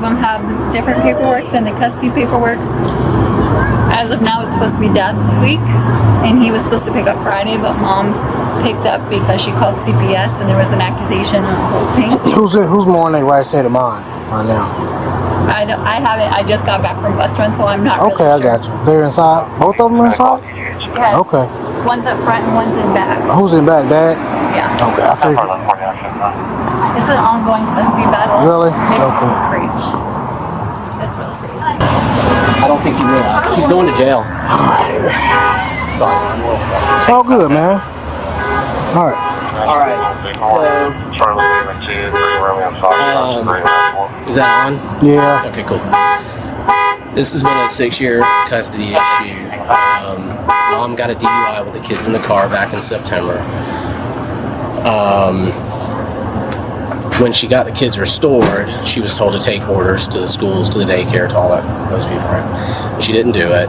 them have different paperwork than the custody paperwork. As of now, it's supposed to be Dad's week, and he was supposed to pick up Friday, but Mom picked up because she called CPS, and there was an accusation on the whole thing. Who's more in their right state of mind right now? I haven't. I just got back from bus run, so I'm not really Okay, I got you. They're inside? Both of them are inside? Yeah. Okay. One's up front and one's in back. Who's in back, Dad? Yeah. Okay, I figured. It's an ongoing custody battle. Really? It's Okay. great. It's really great. I don't think you realize. She's going to jail. Alright. Sorry. It's all good, man. Alright. Alright. So, is that on? Yeah. Okay, cool. This has been a 6-year custody issue. Mom got a DUI with the kids in the car back in September. When she got the kids restored, she was told to take orders to the schools, to the daycare, to all that, those people, right? She didn't do it.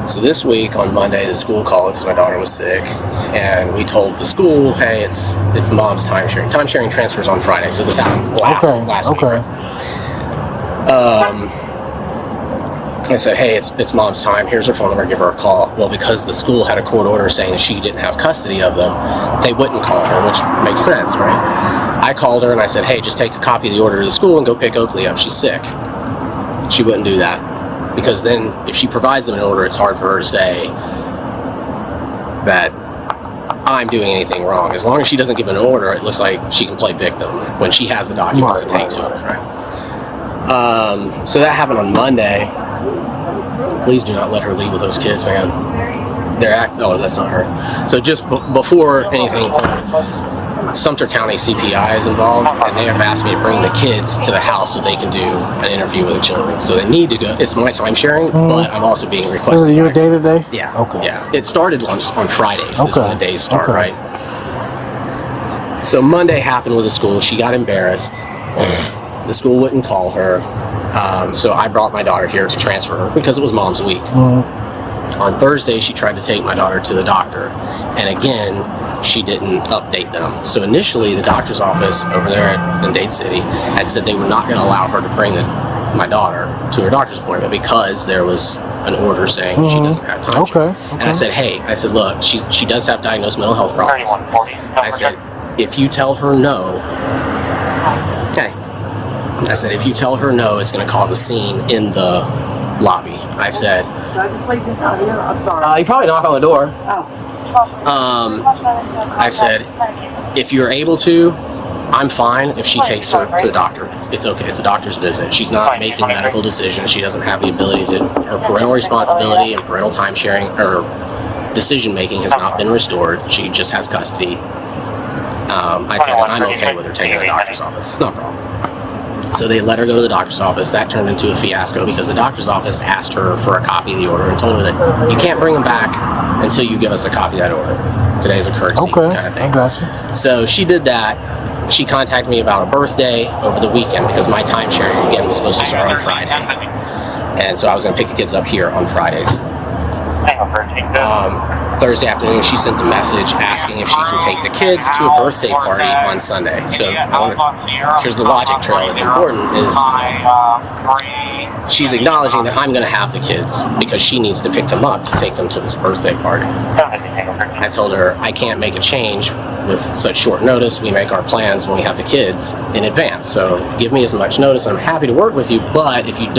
So this week, on Monday, the school called because my daughter was sick, and we told the school, hey, it's Mom's time sharing. Time sharing transfers on Friday, so this happened last week. Right? I said, hey, it's Mom's time. Here's her phone number. Give her a call. Well, because the school had a court order saying that she didn't have custody of them, they wouldn't call her, which makes sense, right? I called her and I said, hey, just take a copy of the order to the school and go pick Oakley up. She's sick. She wouldn't do that. Because then if she provides them an order, it's hard for her to say that I'm doing anything wrong. As long as she doesn't give an order, it looks like she can play victim when she has the documents to take to her. Right? So that happened on Monday. Please do not let her leave with those kids, man. Oh, that's not her. So just before anything, Sumter County CPI is involved, and they have asked me to bring the kids to the house so they can do an interview with the children. So they need to go. It's my time sharing, but I'm also being requested. Is it your day to day? Yeah. Okay. Yeah. It started on Friday. Okay. Is when the days start, right? So Monday happened with the school. She got embarrassed. The school wouldn't call her. So I brought my daughter here to transfer her because it was Mom's week. On Thursday, she tried to take my daughter to the doctor, and again, she didn't update them. So initially, the doctor's office over there in Dade City had said they were not going to allow her to bring my daughter to her doctor's appointment because there was an order saying she doesn't have time. Okay. And I said, hey, look, she does have diagnosed mental health problems. I said, if you tell her no, if you tell her no, it's going to cause a scene in the lobby. I said, should I just leave this out here? I'm sorry. you probably knock on the door. Oh. I said, if you're able to, I'm fine if she takes her to the doctor. It's okay. It's a doctor's visit. She's not making medical decisions. She doesn't have the ability to. Her parental responsibility and parental time sharing or decision making has not been restored. She just has custody. I said, I'm okay with her taking her to the doctor's office. It's not a problem. So they let her go to the doctor's office. That turned into a fiasco because the doctor's office asked her for a copy of the order and told her that you can't bring them back until you give us a copy of that order. Today's a courtesy kind of thing. I got you. So she did that. She contacted me about a birthday over the weekend because my time sharing again was supposed to start on Friday. And so I was going to pick the kids up here on Fridays. Thursday afternoon, she sends a message asking if she can take the kids to a birthday party on Sunday. So here's the logic trail that's important is she's acknowledging that I'm going to have the kids because she needs to pick them up to take them to this birthday party. I told her I can't make a change with such short notice. We make our plans when we have the kids in advance. So give me as much notice. I'm happy to work with you, but if you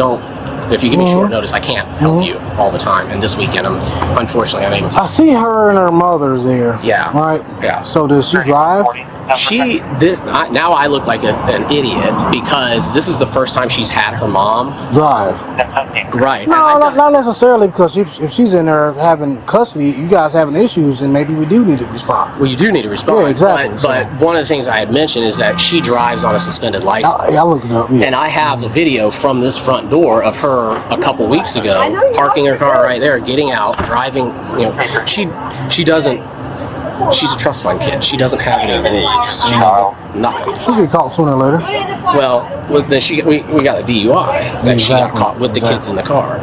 give me short notice, I can't help you all the time. And this weekend, unfortunately unable to. I see her and her mother's there. Yeah. Right? Yeah. So does she drive? Now I look like an idiot because this is the first time she's had her mom drive. Right. No, not necessarily, because if she's in there having custody, you guys having issues, and maybe we do need to respond. Well, you do need to respond. Yeah, exactly. But one of the things I had mentioned is that she drives on a suspended license. I looked it up. Yeah. And I have the video from this front door of her a couple weeks ago parking her car right there, getting out, driving. She doesn't. She's a trust fund kid. She doesn't have any rules. She doesn't nothing. She'll get caught sooner or later. Well, then we got a DUI that she got caught with the kids in the car.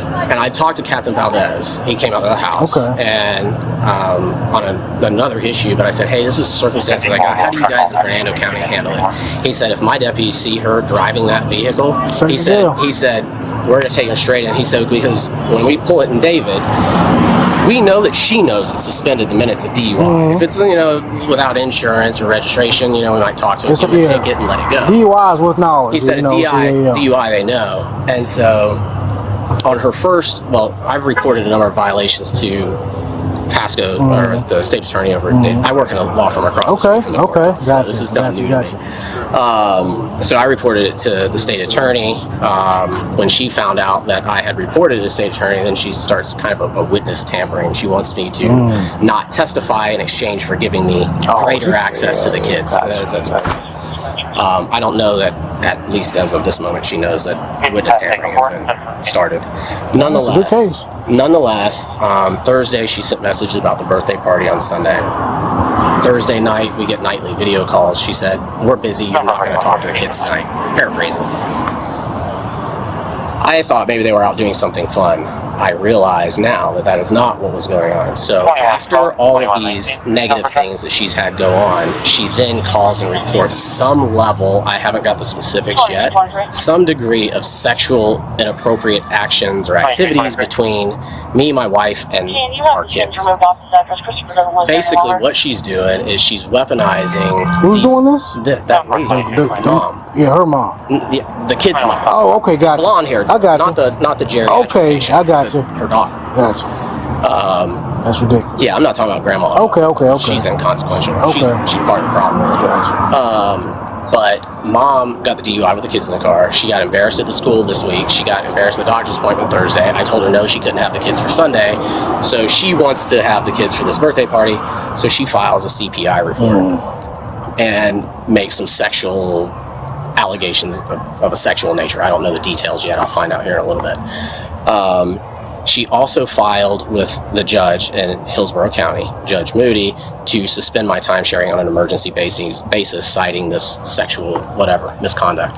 And I talked to Captain Valdez. He came out of the house, and on another issue. But I said, "Hey, this is circumstances I got. How do you guys in Hernando County handle it?" He said, "If my deputies see her driving that vehicle, he said, we're going to take her straight in." He said, "Because when we pull it in David, we know that she knows it's suspended the minute it's a DUI. If it's, without insurance or registration, we might talk to her, give her a ticket and let it go. DUI is with knowledge." He said, DUI, they know. And so on her first, I've reported a number of violations to Pasco, or the state attorney over at I work in a law firm across the street from the court, so this is nothing new to me. So I reported it to the state attorney. When she found out that I had reported to the state attorney, then she starts kind of a witness tampering. She wants me to not testify in exchange for giving me greater access to the kids. That's I don't know that, at least as of this moment, she knows that witness tampering has been started. Nonetheless, Thursday she sent messages about the birthday party on Sunday. Thursday night, we get nightly video calls. She said, "We're busy, we're not going to talk to the kids tonight." Paraphrasing. I thought maybe they were out doing something fun. I realize now that that is not what was going on. So after all of these negative things that she's had go on, she then calls and reports some level, I haven't got the specifics yet, some degree of sexual inappropriate actions or activities between me, my wife, and our kids. Basically what she's doing is she's weaponizing... Who's doing this? That lady, my mom. Yeah, her mom. Yeah, the kid's mom. Oh, okay, gotcha. Blonde hair. I got you. Not the geriatric. Okay, I got you. Her daughter. Gotcha. That's ridiculous. Yeah, I'm not talking about grandma. Okay. She's inconsequential. Okay. She's part of the problem. Gotcha. But mom got the DUI with the kids in the car. She got embarrassed at the school this week. She got embarrassed at the doctor's appointment Thursday. I told her no, she couldn't have the kids for Sunday. So she wants to have the kids for this birthday party. So she files a CPI report and makes some sexual allegations of a sexual nature. I don't know the details yet. I'll find out here in a little bit. She also filed with the judge in Hillsborough County, Judge Moody, to suspend my time sharing on an emergency basis, citing this sexual misconduct.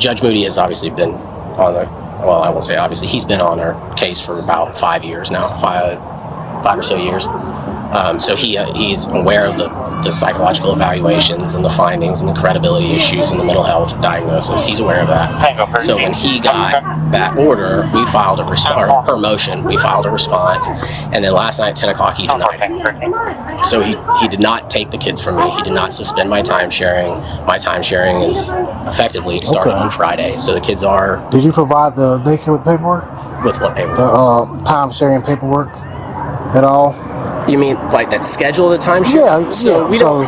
Judge Moody has obviously been on I won't say obviously, he's been on our case for about 5 years now, five or so years. So he's aware of the psychological evaluations and the findings and the credibility issues and the mental health diagnosis. He's aware of that. So when he got that order, we filed her motion. We filed a response, and then last night at 10 o'clock he denied it. So he did not take the kids from me. He did not suspend my time sharing. My time sharing is effectively starting on Friday. So the kids are. Did you provide the daycare with paperwork? With what paperwork? The time sharing paperwork at all? You mean like that schedule of the timeshare? Yeah. So we don't.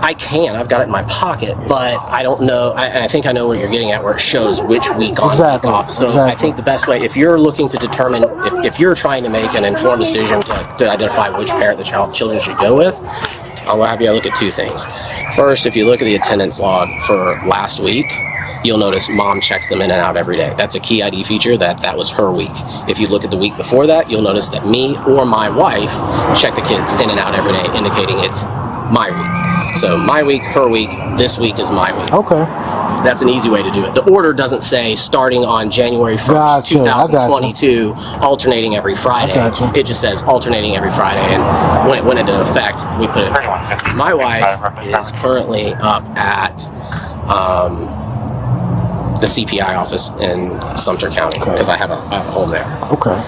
I can. I've got it in my pocket, but I don't know. I think I know what you're getting at, where it shows which week on, week off. So I think the best way, if you're looking to determine, if you're trying to make an informed decision to identify which parent the children should go with, I'll have you look at two things. First, if you look at the attendance log for last week, you'll notice mom checks them in and out every day. That's a key ID feature that was her week. If you look at the week before that, you'll notice that me or my wife check the kids in and out every day, indicating it's my week. So my week, her week, this week is my week. Okay. That's an easy way to do it. The order doesn't say starting on January 1st, 2022, alternating every Friday. It just says alternating every Friday, and when it went into effect, we put it. My wife is currently up at the CPI office in Sumter County, because I have a home there. Okay.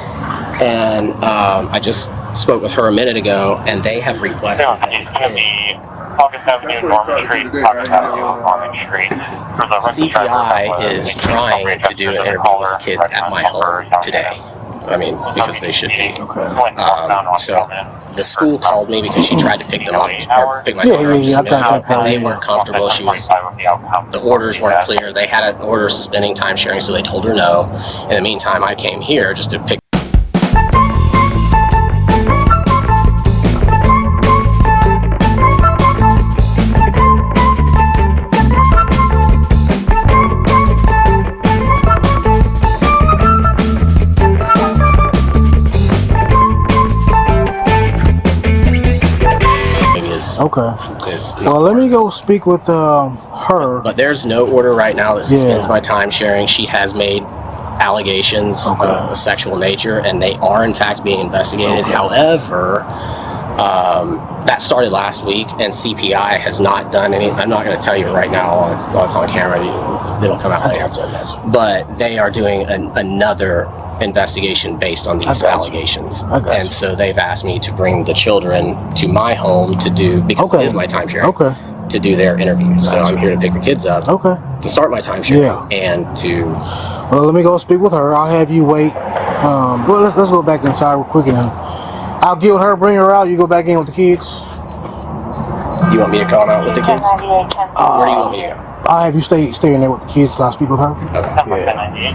And I just spoke with her a minute ago, and they have requested that the kids. August Avenue, Norman Street, August Avenue, Norman Street. CPI is trying to do an interview with the kids at my home today. I mean, because they should be. So the school called me because she tried to pick them up, or pick my daughter up, and they weren't comfortable. The orders weren't clear. They had an order suspending time sharing, so they told her no. In the meantime, I came here just to pick. Okay. Well, let me go speak with her. But there's no order right now that suspends my time sharing. She has made allegations Okay. of a sexual nature, and they are in fact being investigated. However, that started last week, and CPI has not done any. I'm not going to tell you right now while it's on camera. It'll come out later. But they are doing another investigation based on these allegations. And so they've asked me to bring the children to my home to do, because it is my time period, to do their interview. So I'm here to pick the kids up to start my time period and to... Well, let me go speak with her. I'll have you wait. Well, let's go back inside real quick, and I'll get with her, bring her out. You go back in with the kids. You want me to come out with the kids? Where do you want me to go? I'll have you stay in there with the kids till I speak with her. Okay. Yeah.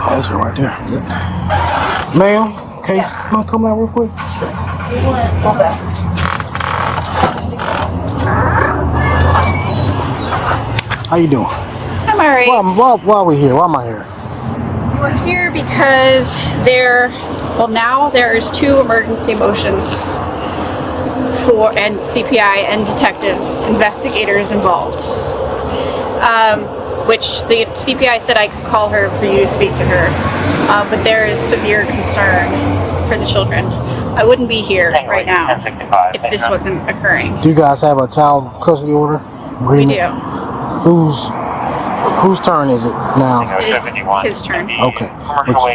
That's her right there. Ma'am, Case, you want to come out real quick? How you doing? I'm alright. Why are we here? Why am I here? We're here because now there's 2 emergency motions and CPI and detectives, investigators involved. Which the CPI said I could call her for you to speak to her. But there is severe concern for the children. I wouldn't be here right now if this wasn't occurring. Do you guys have a child custody order agreement? We do. Whose turn is it now? It is his turn. Okay.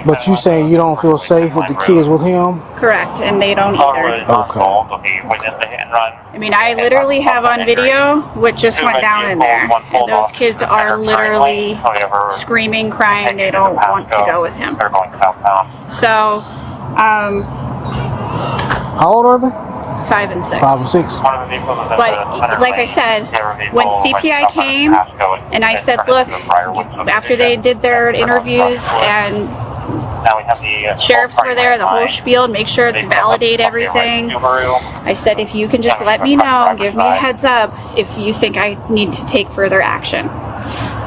But you saying you don't feel safe with the kids with him? Correct, and they don't either. Okay. I mean, I literally have on video what just went down in there. And those kids are literally screaming, crying, they don't want to go with him. So, How old are they? 5 and 6. 5 and 6. But like I said, when CPI came and I said, look, after they did their interviews and sheriffs were there, the whole spiel, make sure to validate everything. I said, if you can just let me know, give me a heads up if you think I need to take further action.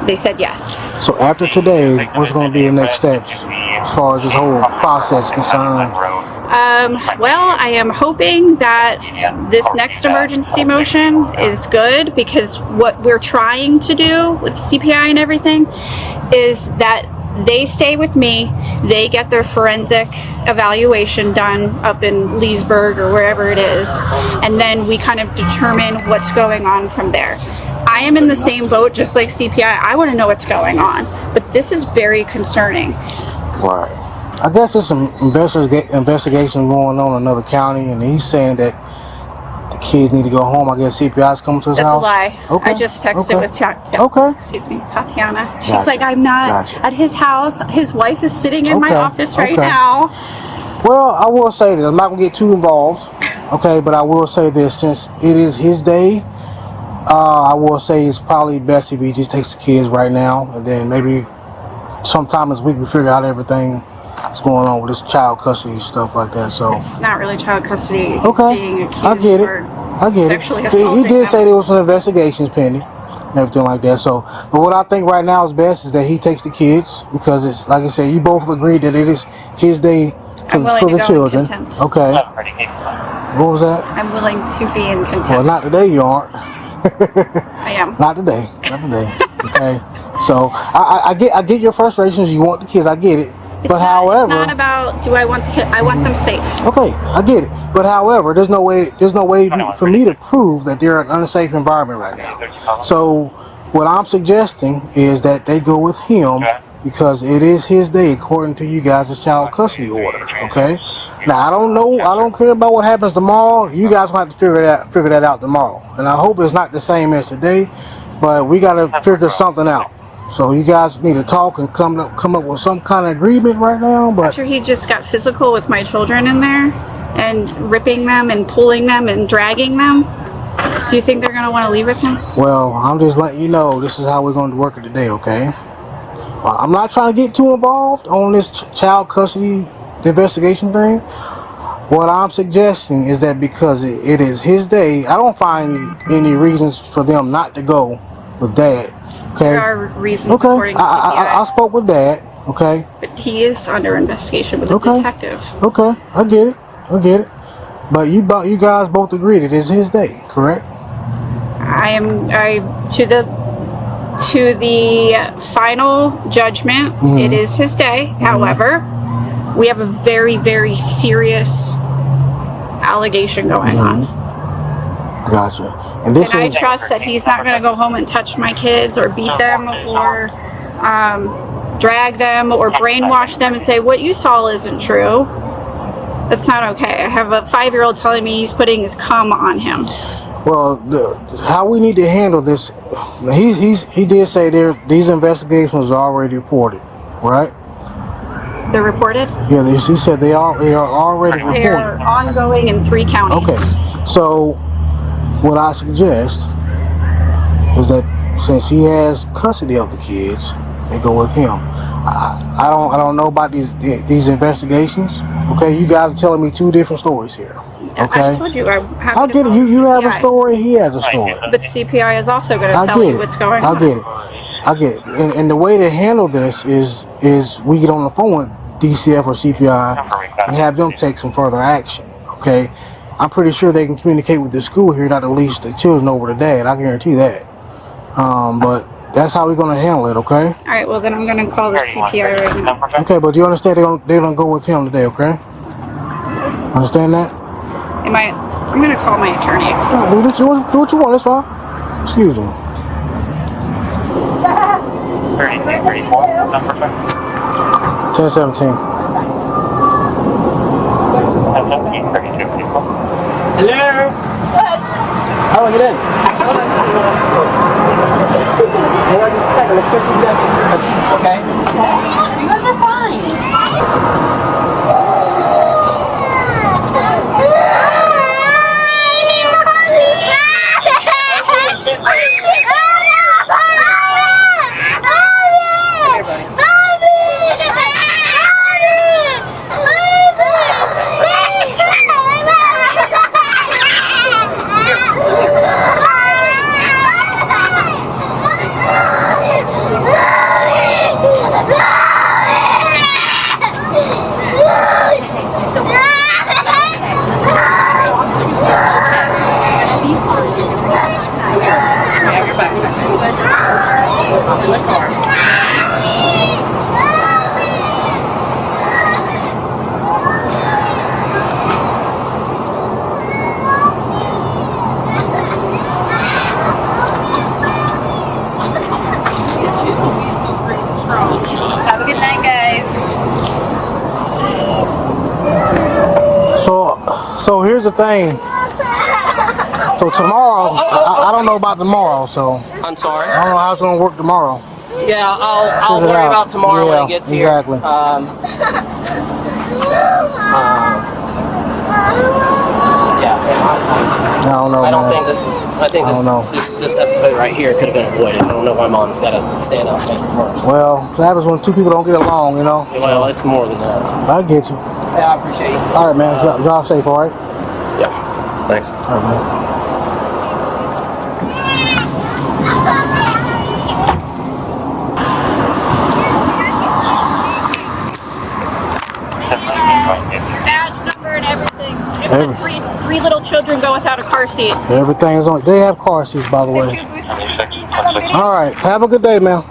They said yes. So after today, what's going to be the next steps as far as this whole process is concerned? Well, I am hoping that this next emergency motion is good, because what we're trying to do with CPI and everything is that they stay with me, they get their forensic evaluation done up in Leesburg or wherever it is, and then we kind of determine what's going on from there. I am in the same boat just like CPI. I want to know what's going on, but this is very concerning. Right. I guess there's some investigation going on in another county, and he's saying that the kids need to go home. I guess CPI's coming to his house. That's a lie. Okay. I just texted with Tatiana. She's Gotcha. like, I'm not Gotcha. at his house. His wife is sitting in my Okay. office right Okay. now. Well, I will say this. I'm not going to get too involved, okay, but I will say this. Since it is his day, I will say it's probably best if he just takes the kids right now, and then maybe sometime this week we figure out everything that's going on with this child custody stuff like that. So It's not really child custody. He's okay, being accused I get it. for I get sexually it. assaulting He did them. say there was some investigations pending and everything like that. So, but what I think right now is best is that he takes the kids, because it's like I said, you both agreed that it is his day I'm willing for to the go in children. contempt. Okay. What was that? I'm willing to be in contempt. Well, not today. You aren't. I am. Not today. Not today. Okay. So I get your frustrations. You want the kids. I get it. But however, it's not about do I want the kid. I want them safe. okay, I get it. But however, there's no way for me to prove that they're in an unsafe environment right now. So what I'm suggesting is that they go with him, because it is his day according to you guys' child custody order. Okay. Now I don't know. I don't care about what happens tomorrow. You guys will have to figure that out tomorrow. And I hope it's not the same as today, but we got to figure something out. So you guys need to talk and come up with some kind of agreement right now. But After he just got physical with my children in there and ripping them and pulling them and dragging them, do you think they're going to want to leave with him? well, I'm just letting you know this is how we're going to work it today. Okay. I'm not trying to get too involved on this child custody investigation thing. What I'm suggesting is that because it is his day, I don't find any reasons for them not to go with Dad. Okay. There are reasons Okay. according to CPI. I spoke with Dad. Okay. But he is under investigation with a detective. Okay. I get it. But you guys both agreed it is his day, correct? I to to the final judgment. It is his day. However, we have a very, very serious allegation going on. Gotcha. And this And I is trust that he's not going to go home and touch my kids or beat them or drag them or brainwash them and say, what you saw isn't true. That's not okay. I have a 5-year-old telling me he's putting his cum on him. well, how we need to handle this. He did say these investigations are already reported, right? They're reported? Yeah, he said they are already They are reported. ongoing in 3 counties. Okay, so what I suggest is that since he has custody of the kids, they go with him. I don't know about these investigations. Okay, you guys are telling me 2 different stories here. Okay, I told you I have I to get it. call You have a CPI. story. He has a story. But CPI is also going I to tell get you it. what's going I on. get it. I get it. And the way to handle this is we get on the phone with DCF or CPI and have them take some further action. Okay, I'm pretty sure they can communicate with the school here not to release the children over to dad. I guarantee that. But that's how we're gonna handle it. Okay. All right, well, then I'm going to call the CPI right now. Okay, but do you understand they're gonna go with him today? Okay. Understand that? I'm going to call my attorney. Do what you want. That's fine. Excuse me. 3334, number 1017. 32 people. Hello? How do I get in? Hang on just a second. Let's get these deputies. Okay? You guys are fine. Have a good night, guys. So here's the thing. So tomorrow, I don't know about tomorrow. So I'm sorry. I don't know how it's gonna work tomorrow. Yeah, I'll Figure it worry out. about tomorrow when Yeah, it gets exactly. here. I don't know. I don't man. think this is. I think I don't know. this escapade right here could have been avoided. I don't know why mom's got to stand up and make it worse. Well, it happens when 2 people don't get along, you know. Well, it's more than that. I get you. Yeah, I appreciate you. All right, man. Drive safe, all right? Yeah. Thanks. All right, man. Badge number and everything. Just the three little children go without a car seat. Everything's on. They have car seats, by the way. Have a good All right. Have a good day, man.